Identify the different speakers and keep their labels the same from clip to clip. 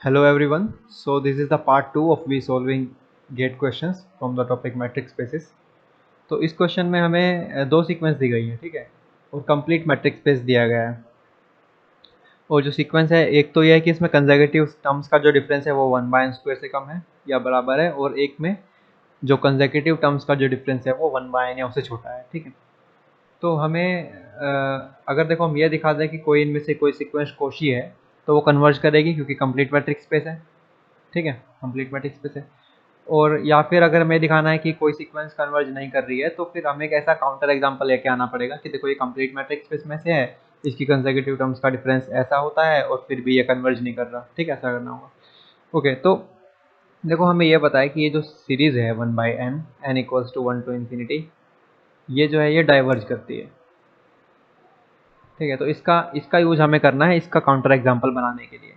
Speaker 1: Hello everyone. So this is the part 2 of we solving gate questions from the topic matrix spaces. तो इस question में हमें दो sequence दी गई है, ठीक है, और कंप्लीट मैट्रिक्स स्पेस दिया गया है। और जो सीक्वेंस है, एक तो यह है कि इसमें कंसेक्यूटिव टर्म्स का जो डिफरेंस है वो 1/n² से कम है या बराबर है, और एक में जो कंसेक्यूटिव टर्म्स का जो डिफरेंस है वो 1/n या उससे छोटा है, ठीक है। तो हमें अगर देखो हम ये दिखा दें कि कोई इनमें से कोई सीक्वेंस कोशी है तो वो कन्वर्ज करेगी क्योंकि कंप्लीट मैट्रिक्स स्पेस है, ठीक है, कंप्लीट मैट्रिक्स स्पेस है। और या फिर अगर हमें दिखाना है कि कोई सीक्वेंस कन्वर्ज नहीं कर रही है तो फिर हमें एक ऐसा काउंटर एग्जांपल लेके आना पड़ेगा कि देखो ये कंप्लीट मैट्रिक्स स्पेस में से है, इसकी कंसेक्यूटिव टर्म्स का डिफरेंस ऐसा होता है और फिर भी ये कन्वर्ज नहीं कर रहा, ठीक है, ऐसा करना होगा। ओके, तो देखो हमें ये पता है कि ये जो सीरीज है 1/n n equals to 1 to infinity, ये जो है ये डाइवर्ज करती है, ठीक है। तो इसका इसका यूज हमें करना है इसका काउंटर एग्जांपल बनाने के लिए,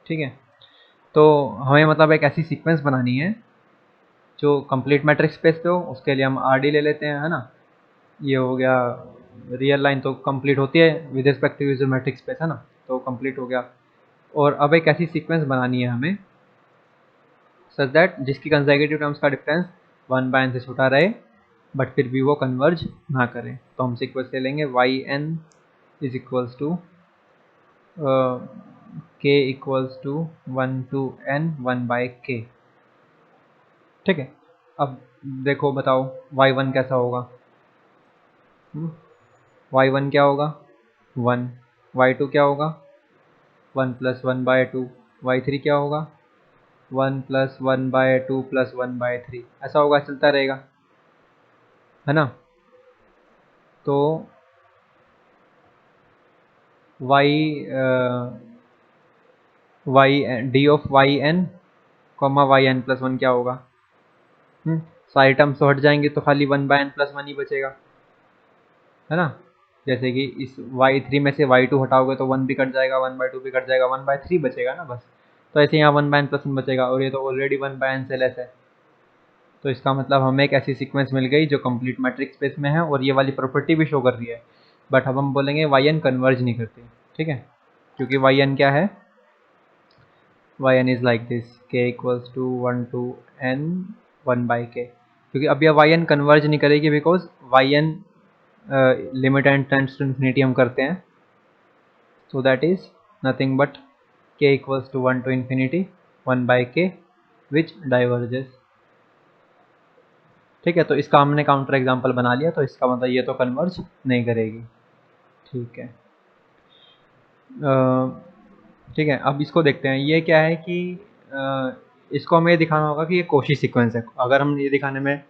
Speaker 1: ठीक है। तो हमें मतलब एक ऐसी सीक्वेंस बनानी है जो कंप्लीट मैट्रिक्स स्पेस पे हो। उसके लिए हम आर डी ले लेते हैं, है ना। ये हो गया, रियल लाइन तो कंप्लीट होती है with respect to metrics space, है ना, तो कंप्लीट हो गया। और अब एक ऐसी सीक्वेंस बनानी है हमें सच दैट जिसकी कंसेक्यूटिव टर्म्स का डिफरेंस 1/n से छोटा रहे बट फिर भी वो कन्वर्ज ना करे। तो हम सीक्वेंस ले लेंगे yn is equals to k equals to 1 to n 1/k, ठीक है। अब देखो बताओ y1 कैसा होगा। y1 क्या होगा 1, y2 क्या होगा 1 + 1/2, y3 क्या होगा 1 + 1/2 + 1/3, ऐसा होगा, चलता रहेगा, है ना। तो D of yn comma yn + 1 क्या होगा। सारे टर्म्स तो हट जाएंगे तो खाली 1/n + 1 ही बचेगा, है ना। जैसे कि इस y3 में से y2 हटाओगे तो 1 भी कट जाएगा, 1/2 भी कट जाएगा, 1/3 बचेगा ना बस। तो ऐसे यहाँ 1/n + 1 बचेगा और ये तो ऑलरेडी 1/n से लेस है। तो इसका मतलब हमें एक ऐसी सीक्वेंस मिल गई जो कंप्लीट मैट्रिक्स स्पेस में है और ये वाली प्रॉपर्टी भी शो कर रही है। बट अब हम बोलेंगे yn कन्वर्ज नहीं करती, ठीक है, क्योंकि yn क्या है, yn is like this k equals to 1 to n 1/k, क्योंकि अब यह yn कन्वर्ज नहीं करेगी because yn limit and tends to infinity हम करते हैं, so that is nothing but k equals to 1 to infinity 1/k which diverges, ठीक है। तो इसका हमने काउंटर एग्जांपल बना लिया, तो इसका मतलब ये तो कन्वर्ज नहीं करेगी, ठीक है। ठीक है, अब इसको देखते हैं। ये क्या है कि इसको हमें ये दिखाना होगा कि ये कोशी सीक्वेंस है। अगर हम ये दिखाने में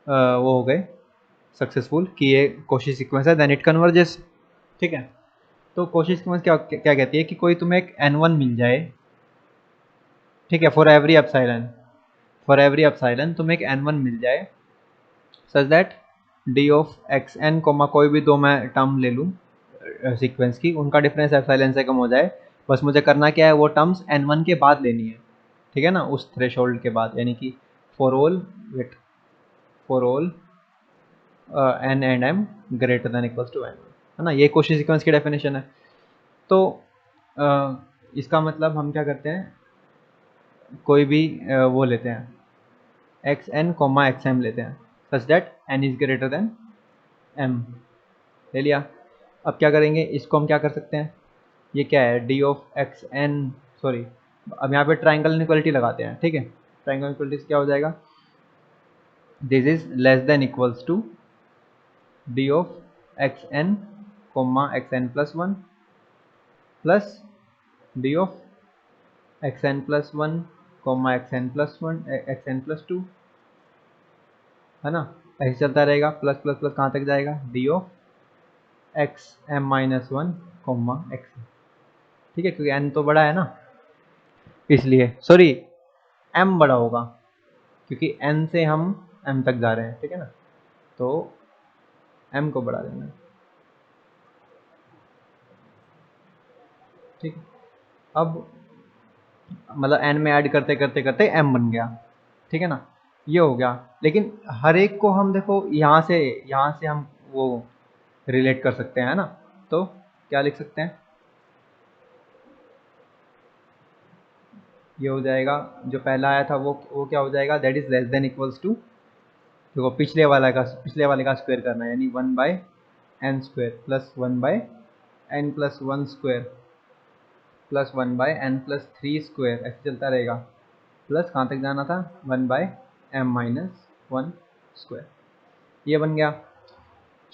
Speaker 1: वो हो गए सक्सेसफुल कि ये कोशी सीक्वेंस है देन इट कन्वर्जेस, ठीक है। तो कोशी सीक्वेंस क्या क्या कहती है कि कोई तुम्हें एक n1 मिल जाए, ठीक है, फॉर एवरी एप्सिलॉन तुम्हें एक n1 मिल जाए such that D of xn comma कोई भी दो मैं टर्म ले लूँ सीक्वेंस की, उनका डिफरेंस एप्सिलॉन से कम हो जाए। बस मुझे करना क्या है, वो टर्म्स n1 के बाद लेनी है, ठीक है ना, उस थ्रेशोल्ड के बाद, यानी कि for all n and m greater than equals to n1, है ना। ये कोशी सीक्वेंस की डेफिनेशन है। तो इसका मतलब हम क्या करते हैं, कोई भी वो लेते हैं xn कोमा xm लेते हैं such that n is greater then m, ले लिया। अब क्या करेंगे, इसको हम क्या कर सकते हैं, ये क्या है डी ऑफ xn, सॉरी, अब यहाँ पे ट्राइंगल इनइक्वालिटी लगाते हैं, ठीक है। ट्राइंगल इनइक्वालिटी क्या हो जाएगा, this is less than equals to D of xn comma xn + 1 plus D of xn + 1 comma xn + 2, है ना। ऐसे चलता रहेगा, प्लस प्लस प्लस कहाँ तक जाएगा, D of xm-1 coma x, ठीक है, क्योंकि n तो बड़ा है ना, इसलिए सॉरी m बड़ा होगा क्योंकि n से हम m तक जा रहे हैं, ठीक है ना, तो m को बढ़ा देना, ठीक है। अब मतलब n में ऐड करते करते करते m बन गया, ठीक है ना, ये हो गया। लेकिन हर एक को हम देखो यहाँ से हम वो रिलेट कर सकते हैं ना, तो क्या लिख सकते हैं, ये हो जाएगा, जो पहला आया था वो क्या हो जाएगा, that is less than equals to, देखो पिछले वाले का स्क्वायर करना है, यानी 1/n² plus 1/n+1² plus 1/n+3² ऐसे चलता रहेगा, प्लस कहाँ तक जाना था, 1/m-1²। ये बन गया।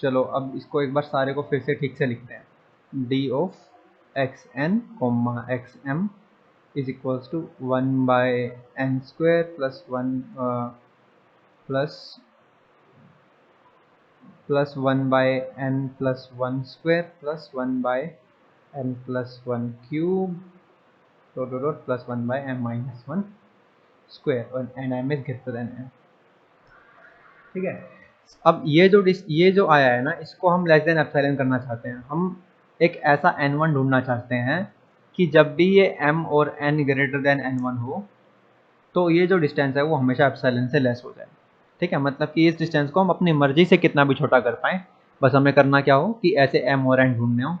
Speaker 1: चलो अब इसको एक बार सारे को फिर से ठीक से लिखते हैं। D of xn xm is equals to 1/n² plus 1/n+1² plus 1/n+1³ dot plus 1/m-1² और and m is greater than n। ठीक है। अब ये जो आया है ना, इसको हम लेस देन एप्सिलॉन करना चाहते हैं। हम एक ऐसा n1 ढूंढना चाहते हैं कि जब भी ये m और n ग्रेटर देन n1 हो, तो ये जो डिस्टेंस है वो हमेशा एप्सिलॉन से लेस हो जाए। ठीक है, मतलब कि इस डिस्टेंस को हम अपनी मर्जी से कितना भी छोटा कर पाएँ, बस हमें करना क्या हो कि ऐसे m और n ढूंढने हो,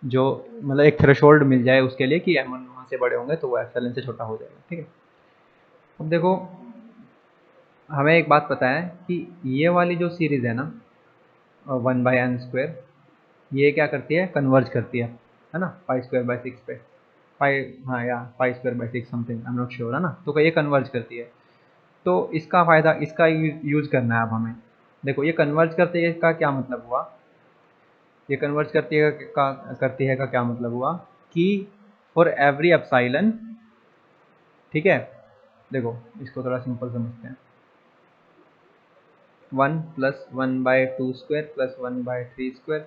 Speaker 1: जो मतलब एक थ्रेशोल्ड मिल जाए उसके लिए कि m वहाँ से बड़े होंगे तो वो एप्सिलॉन से छोटा हो जाएगा। ठीक है, अब देखो हमें एक बात पता है कि ये वाली जो सीरीज़ है ना 1/n², ये क्या करती है, कन्वर्ज करती है ना, π²/6 पे, पाई, हाँ या π²/6 something, I am not sure, है ना, तो ये कन्वर्ज करती है। तो इसका फ़ायदा, इसका यूज़ करना है अब हमें। देखो ये कन्वर्ज करती है का क्या मतलब हुआ, ये कन्वर्ज करती है का क्या मतलब हुआ कि फॉर एवरी एप्सिलॉन, ठीक है, देखो इसको थोड़ा सिंपल समझते हैं, 1 प्लस 1/2² प्लस 1/3²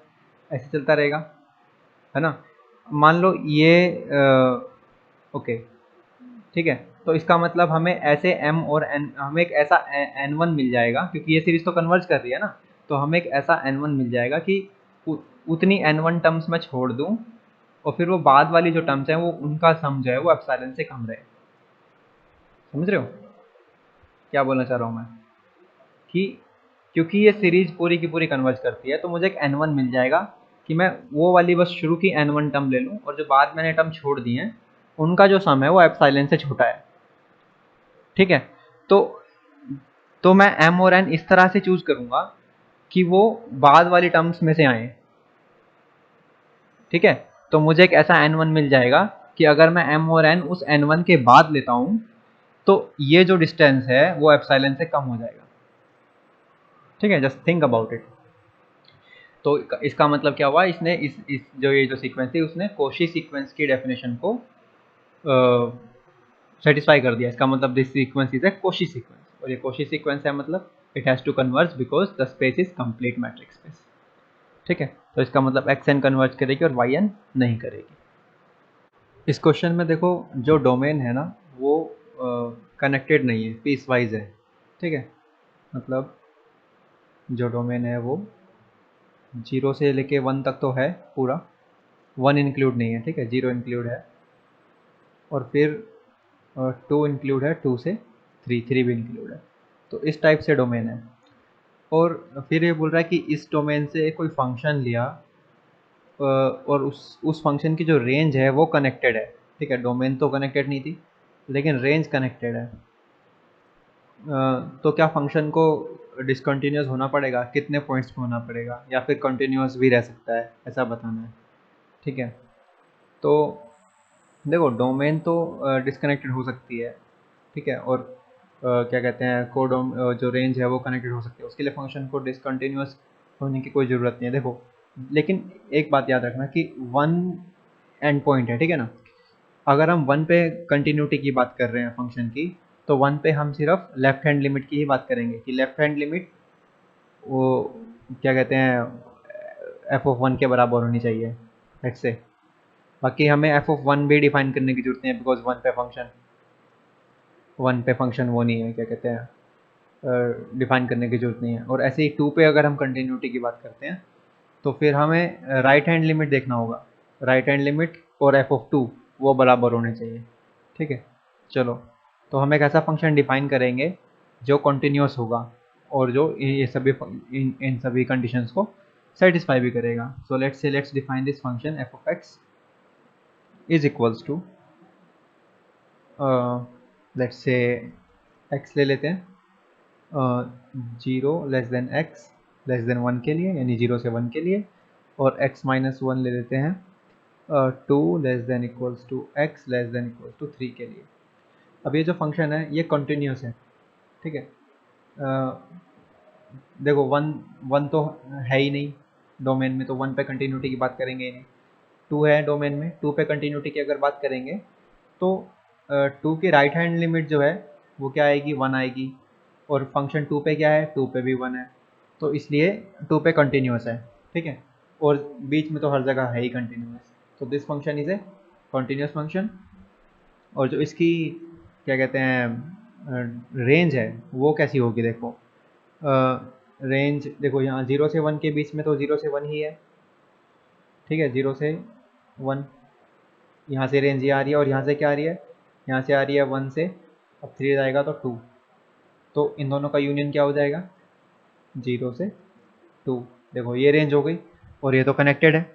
Speaker 1: ऐसे चलता रहेगा, है ना। मान लो ये ओके, ठीक है, तो इसका मतलब हमें ऐसे m और n, हमें एक ऐसा n1 मिल जाएगा, क्योंकि ये सीरीज तो कन्वर्ज कर रही है ना, तो हमें एक ऐसा n1 मिल जाएगा कि उतनी n1 टर्म्स मैं छोड़ दूं और फिर वो बाद वाली जो टर्म्स हैं वो उनका सम जो है वो एप्सिलॉन से कम रहे। समझ रहे हो क्या बोलना चाह रहा हूँ मैं, कि क्योंकि ये सीरीज पूरी की पूरी कन्वर्ज करती है, तो मुझे एक n1 मिल जाएगा कि मैं वो वाली बस शुरू की n1 टर्म ले लूँ और जो बाद मैंने टर्म छोड़ दी हैं उनका जो सम है वो एप्सिलॉन से छोटा है। ठीक है, तो मैं m और n इस तरह से चूज करूंगा कि वो बाद वाली टर्म्स में से आए। ठीक है, तो मुझे एक ऐसा n1 मिल जाएगा कि अगर मैं m और n उस n1 के बाद लेता हूं तो ये जो डिस्टेंस है वो एप्सिलॉन से कम हो जाएगा। ठीक है, जस्ट थिंक अबाउट इट। तो इसका मतलब क्या हुआ, इसने इस जो ये जो सीक्वेंस थी उसने कोशी सीक्वेंस की डेफिनेशन को सेटिस्फाई कर दिया। इसका मतलब this sequence is a Cauchy sequence, और ये कोशी सीक्वेंस है मतलब it has to converge because the space is complete metric space. ठीक है, तो इसका मतलब एक्स एन कन्वर्ज करेगी और वाई एन नहीं करेगी। इस क्वेश्चन में देखो जो डोमेन है ना वो कनेक्टेड नहीं है, पीस वाइज है। ठीक है, मतलब जो डोमेन है वो 0 से लेके 1 तक तो है पूरा, 1 इंक्लूड नहीं है। ठीक है, 0 इंक्लूड है, और फिर 2 इंक्लूड है, 2 से 3 भी इंक्लूड है। तो इस टाइप से डोमेन है। और फिर ये बोल रहा है कि इस डोमेन से कोई फंक्शन लिया और उस फंक्शन की जो रेंज है वो कनेक्टेड है। ठीक है, डोमेन तो कनेक्टेड नहीं थी लेकिन रेंज कनेक्टेड है। तो क्या फंक्शन को डिसकंटिन्यूस होना पड़ेगा, कितने पॉइंट्स पे होना पड़ेगा, या फिर कंटिन्यूस भी रह सकता है, ऐसा बताना है। ठीक है, तो देखो डोमेन तो डिसकनेक्टेड हो सकती है। ठीक है, और क्या कहते हैं जो रेंज है वो कनेक्टेड हो सकती है, उसके लिए फंक्शन को डिसकंटिन्यूस होने की कोई ज़रूरत नहीं है। देखो लेकिन एक बात याद रखना कि 1 एंड पॉइंट है। ठीक है ना, अगर हम 1 पे कंटिन्यूटी की बात कर रहे हैं फंक्शन की, तो 1 पे हम सिर्फ लेफ्ट हैंड लिमिट की ही बात करेंगे कि लेफ्ट हैंड लिमिट वो क्या कहते हैं f(1) के बराबर होनी चाहिए, लेट्स से। बाकी हमें f(1) भी डिफाइन करने की जरूरत नहीं है, बिकॉज 1 पे फंक्शन वो नहीं है, क्या कहते हैं, डिफाइन करने की जरूरत नहीं है। और ऐसे ही 2 पे अगर हम कंटिन्यूटी की बात करते हैं तो फिर हमें राइट हैंड लिमिट देखना होगा, राइट हैंड लिमिट और f(2) वो बराबर होने चाहिए। ठीक है, चलो तो हम एक ऐसा फंक्शन डिफाइन करेंगे जो कंटिन्यूस होगा और जो ये सभी इन सभी कंडीशंस को सेटिस्फाई भी करेगा। So let's define this function f(x) is equals to let's say x ले लेते हैं, 0 x <1 के लिए, यानी 0 से 1 के लिए, और x-1 ले लेते हैं 2 < x <3 के लिए। अब ये जो फंक्शन है ये कंटिन्यूस है, ठीक है। देखो वन वन तो है ही नहीं डोमेन में, तो वन पे कंटिन्यूटी की बात करेंगे ही नहीं। टू है डोमेन में, टू पे कंटिन्यूटी की अगर बात करेंगे तो टू की राइट हैंड लिमिट जो है वो क्या आएगी, वन आएगी, और फंक्शन टू पे क्या है, टू पे भी वन है, तो इसलिए टू पे कंटिन्यूस है, ठीक है। और बीच में तो हर जगह है ही कंटिन्यूस, तो this function is a continuous function. और जो इसकी क्या कहते हैं रेंज है वो कैसी होगी, देखो रेंज देखो यहाँ 0 से 1 के बीच में तो 0 से 1 ही है, ठीक है, 0 से 1, यहाँ से रेंज ये आ रही है, और यहाँ से क्या आ रही है, यहाँ से आ रही है 1 से, अब 3 जाएगा तो 2, तो इन दोनों का यूनियन क्या हो जाएगा, 0 से 2। देखो ये रेंज हो गई, और ये तो कनेक्टेड है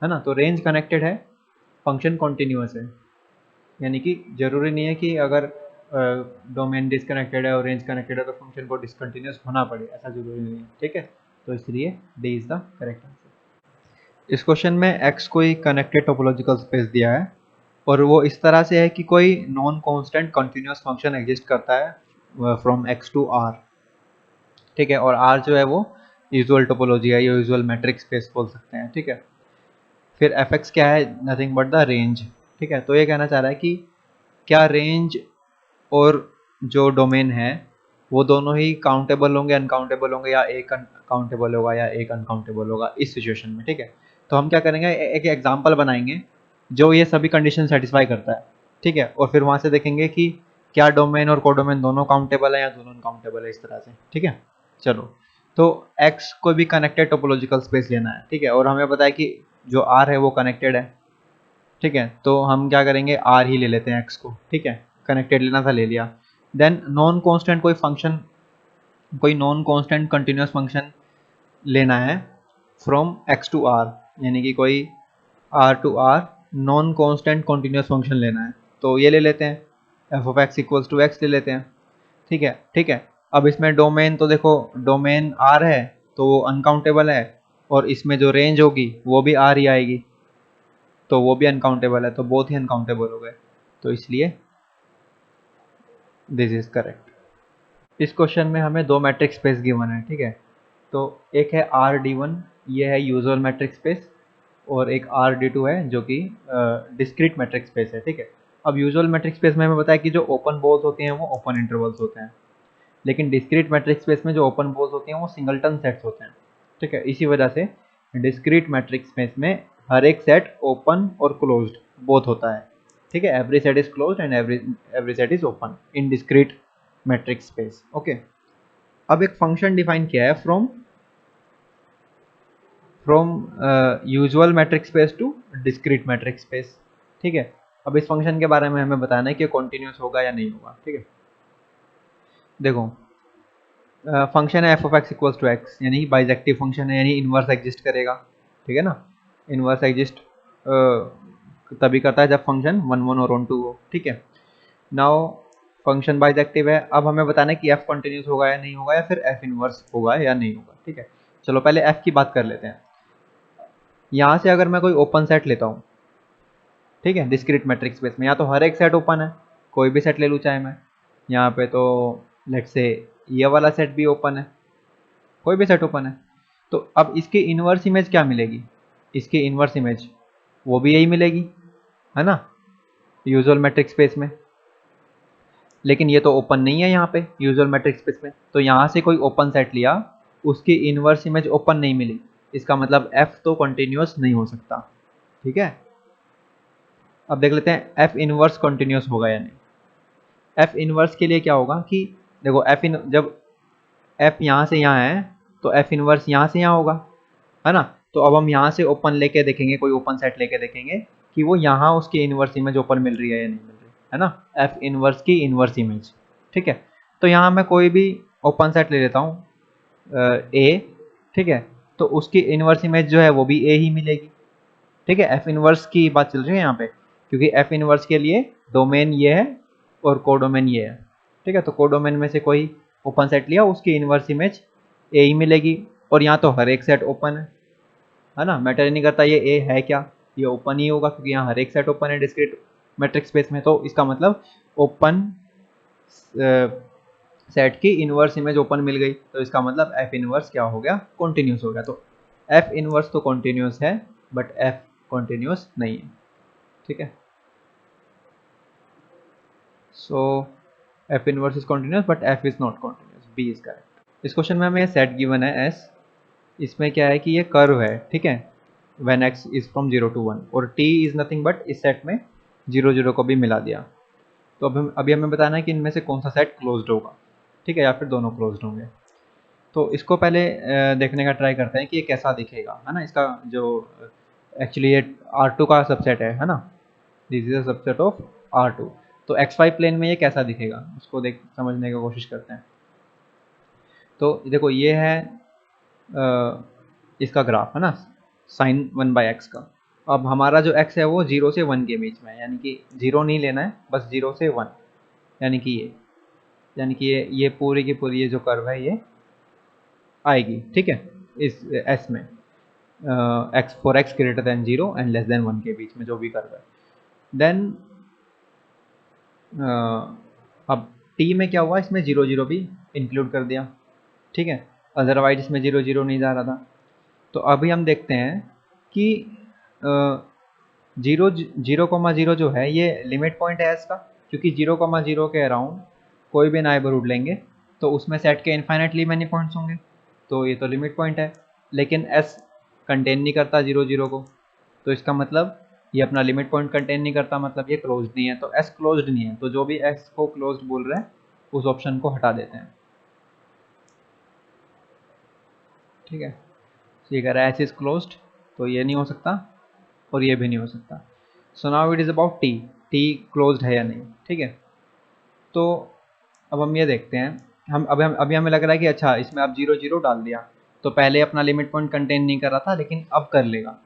Speaker 1: ना, तो रेंज कनेक्टेड है, फंक्शन कॉन्टीन्यूअस है, यानी कि जरूरी नहीं है कि अगर डोमेन डिसकनेक्टेड है और रेंज कनेक्टेड है तो फंक्शन को डिसकंटिन्यूस होना पड़े, ऐसा जरूरी नहीं है, ठीक है। तो इसलिए D is the correct answer. इस क्वेश्चन में x कोई कनेक्टेड टोपोलॉजिकल स्पेस दिया है, और वो इस तरह से है कि कोई non constant continuous function exist करता है फ्रॉम x टू r, ठीक है, और r जो है वो यूजुअल टोपोलॉजी है, या यूजुअल मैट्रिक्स स्पेस बोल सकते हैं, ठीक है। फिर fx क्या है, नथिंग बट द रेंज, ठीक है। तो ये कहना चाह रहा है कि क्या रेंज और जो डोमेन है वो दोनों ही काउंटेबल होंगे, अनकाउंटेबल होंगे, या एक काउंटेबल होगा या एक अनकाउंटेबल होगा इस सिचुएशन में, ठीक है। तो हम क्या करेंगे, एक एग्जांपल बनाएंगे जो ये सभी कंडीशन सेटिस्फाई करता है, ठीक है, और फिर वहां से देखेंगे कि क्या डोमेन और कोडोमेन दोनों काउंटेबल है या दोनों अनकाउंटेबल है, इस तरह से, ठीक है। चलो, तो x को भी कनेक्टेड टोपोलॉजिकल स्पेस लेना है, ठीक है, और हमें पता है कि जो r है वो कनेक्टेड है, ठीक है, तो हम क्या करेंगे, r ही ले लेते हैं x को, ठीक है, कनेक्टेड लेना था ले लिया। देन नॉन कांस्टेंट कोई फंक्शन, कोई नॉन कांस्टेंट कंटिन्यूअस फंक्शन लेना है फ्रॉम x टू r, यानी कि कोई r to r non constant continuous function लेना है, तो ये ले लेते हैं f of x equals to x ले लेते हैं, ठीक है, ठीक है। अब इसमें डोमेन तो देखो, डोमेन r है तो वो अनकाउंटेबल है, और इसमें जो रेंज होगी वो भी r ही आएगी, तो वो भी अनकाउंटेबल है, तो बोथ ही अनकाउंटेबल हो गए, तो इसलिए दिस इज करेक्ट। इस क्वेश्चन में हमें दो मैट्रिक स्पेस गिवन है, ठीक है, तो एक है R D1, ये है यूजुअल मैट्रिक स्पेस, और एक R D2 है जो कि डिस्क्रीट मैट्रिक स्पेस है, ठीक है। अब यूजुअल मैट्रिक स्पेस में हमें बताया कि जो ओपन बोल्स होते हैं वो ओपन इंटरवल्स होते हैं, लेकिन डिस्क्रीट मैट्रिक स्पेस में जो ओपन बोल्स होती हैं वो सिंगलटन सेट्स होते हैं, ठीक है। इसी वजह से डिस्क्रीट मैट्रिक स्पेस में हर एक सेट ओपन और क्लोज्ड बोथ होता है, ठीक है, every set is closed and every set is open in discrete metric space, okay. अब एक फंक्शन डिफाइन किया है from usual metric space to discrete metric space, ठीक है। अब इस फंक्शन के बारे में हमें बताना है कि कॉन्टिन्यूस होगा या नहीं होगा, ठीक है। देखो फंक्शन है F of X equals to X, यानी बाइजेक्टिव फंक्शन है, यानी इनवर्स एग्जिस्ट करेगा, ठीक है ना। इनवर्स एग्जिस्ट तभी करता है जब फंक्शन 1 1 और 1 2 हो, ठीक है। नाउ फंक्शन बाइजेक्टिव है, अब हमें बताना है कि एफ कंटिन्यूस होगा या नहीं होगा, या फिर एफ इनवर्स होगा या नहीं होगा, ठीक है। चलो पहले एफ की बात कर लेते हैं। यहाँ से अगर मैं कोई ओपन सेट लेता हूँ, ठीक है, डिस्क्रीट मैट्रिक्स स्पेस में, या तो हर एक सेट ओपन है, कोई भी सेट ले लूँ चाहे मैं, यहाँ पे तो लेट्स से ये वाला सेट भी ओपन है, कोई भी सेट ओपन है, तो अब इसकी इनवर्स इमेज क्या मिलेगी, इसकी इनवर्स इमेज वो भी यही मिलेगी, है ना, यूजुअल मैट्रिक्स स्पेस में। लेकिन ये तो ओपन नहीं है यहाँ पे यूजुअल मैट्रिक्स स्पेस में, तो यहाँ से कोई ओपन सेट लिया, उसकी इनवर्स इमेज ओपन नहीं मिली, इसका मतलब f तो कंटिन्यूअस नहीं हो सकता, ठीक है। अब देख लेते हैं f इनवर्स कंटिन्यूअस होगा या नहीं। f इनवर्स के लिए क्या होगा कि देखो जब f यहाँ से यहाँ है तो f इनवर्स यहाँ से यहाँ होगा, है ना। तो अब हम यहाँ से ओपन लेके देखेंगे, कोई ओपन सेट लेके देखेंगे कि वो यहाँ उसकी इनवर्स इमेज ओपन मिल रही है या नहीं मिल रही है ना, f इनवर्स की इनवर्स इमेज, ठीक है। तो यहाँ मैं कोई भी ओपन सेट ले लेता हूँ a, ठीक है, तो उसकी इनवर्स इमेज जो है वो भी a ही मिलेगी, ठीक है। f इनवर्स की बात चल रही है यहाँ पे, क्योंकि f इनवर्स के लिए डोमेन ये है और कोडोमेन ये है, ठीक है। तो कोडोमेन में से कोई ओपन सेट लिया, उसकी इनवर्स इमेज ए ही मिलेगी, और यहाँ तो हर एक सेट ओपन है ना, मैटर ही नहीं करता ये ए है क्या, ये ओपन ही होगा क्योंकि यहाँ हर एक सेट ओपन है डिस्क्रीट मैट्रिक्स स्पेस में। तो इसका मतलब ओपन सेट की इनवर्स इमेज ओपन मिल गई, तो इसका मतलब एफ इनवर्स क्या हो गया, कॉन्टिन्यूस हो गया। तो एफ इनवर्स तो कॉन्टिन्यूस है बट एफ कॉन्टिन्यूस नहीं है, ठीक है। So F inverse is continuous but F is not continuous, B is correct. इस क्वेश्चन में हमें सेट गिवन है एस, इसमें क्या है कि ये कर्व है, ठीक है, when x is from 0 to 1 और t इज नथिंग बट इस सेट में 0 0 को भी मिला दिया। तो अभी हमें बताना है कि इनमें से कौन सा सेट क्लोज्ड होगा, ठीक है, या फिर दोनों क्लोज्ड होंगे। तो इसको पहले देखने का ट्राई करते हैं कि ये कैसा दिखेगा, है ना। इसका जो एक्चुअली ये R2 का सबसेट है ना, this is a subset of R2। तो XY प्लेन में ये कैसा दिखेगा उसको देख समझने की कोशिश करते हैं। तो देखो ये है इसका ग्राफ, है ना, साइन 1/x का। अब हमारा जो x है वो 0 से 1 के बीच में है, यानी कि 0 नहीं लेना है, बस 0 से 1, यानी कि ये पूरी की पूरी ये जो कर्व है ये आएगी, ठीक है, इस s में x for x greater than 0 and less than 1 के बीच में जो भी कर्व है। देन अब t में क्या हुआ, इसमें 0 0 भी इंक्लूड कर दिया, ठीक है, अदरवाइज इसमें 0 0 नहीं जा रहा था। तो अभी हम देखते हैं कि 0,0 जो है ये लिमिट पॉइंट है इसका, क्योंकि 0,0 के अराउंड कोई भी नाइबरहुड लेंगे तो उसमें सेट के इन्फाइनेटली मैनी पॉइंट्स होंगे, तो ये तो लिमिट पॉइंट है। लेकिन S कंटेन नहीं करता 0 0 को, तो इसका मतलब ये अपना लिमिट पॉइंट कंटेन नहीं करता, मतलब ये क्लोज्ड नहीं है। तो S क्लोज्ड नहीं है, तो जो भी S को क्लोज्ड बोल रहे हैं उस ऑप्शन को हटा देते हैं, ठीक है। तो ये कह रहा है S इज क्लोज्ड, तो ये नहीं हो सकता और ये भी नहीं हो सकता। So now it is about T, T closed है या नहीं, ठीक है। तो अब हम ये देखते हैं, अभी हमें लग रहा है कि अच्छा इसमें अब 0 0 डाल दिया, तो पहले अपना लिमिट पॉइंट कंटेन नहीं कर रहा था लेकिन अब कर लेगा,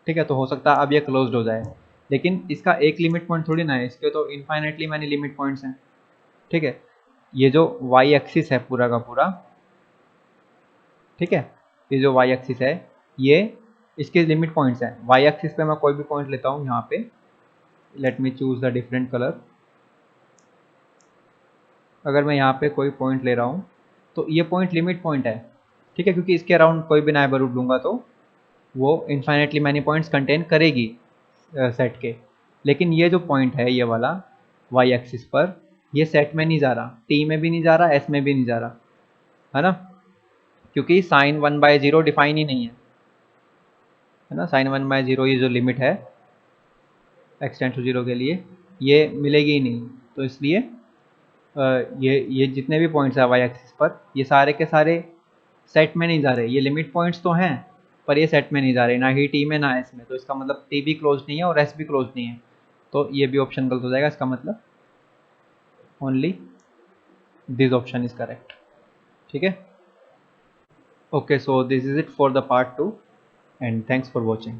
Speaker 1: ठीक है। तो हो सकता है अब ये क्लोज्ड हो जाए, लेकिन इसका एक लिमिट पॉइंट थोड़ी ना है, इसके तो इन्फाइनेटली मैनी लिमिट पॉइंट्स हैं, ठीक है। ये जो वाई एक्सिस है पूरा का पूरा, ठीक है, ये जो वाई एक्सिस है ये इसके लिमिट पॉइंट्स हैं। वाई एक्सिस पे मैं कोई भी पॉइंट लेता हूँ, यहाँ पे let me choose the different colour. अगर मैं यहाँ पे कोई पॉइंट ले रहा हूँ तो ये पॉइंट लिमिट पॉइंट है, ठीक है, क्योंकि इसके अराउंड कोई भी नाइबरहुड लूँगा तो वो इन्फाइनेटली मैनी पॉइंट्स कंटेन करेगी सेट के। लेकिन ये जो पॉइंट है ये वाला वाई एक्सिस पर, ये सेट में नहीं जा रहा, टी में भी नहीं जा रहा, एस में भी नहीं जा रहा, है ना, क्योंकि साइन 1/0 डिफाइन ही नहीं है ना। साइन 1/0 ये जो लिमिट है x टेंड्स टू 0 के लिए ये मिलेगी ही नहीं, तो इसलिए ये जितने भी पॉइंट्स है वाई एक्सिस पर ये सारे के सारे सेट में नहीं जा रहे। ये लिमिट पॉइंट्स तो हैं पर ये सेट में नहीं जा रहे, ना ही टी में ना एस में, तो इसका मतलब टी भी क्लोज नहीं है और एस भी क्लोज नहीं है, तो ये भी ऑप्शन गलत हो जाएगा। इसका मतलब only this option is correct, ठीक है। Okay, so this is it for the part 2 and thanks for watching.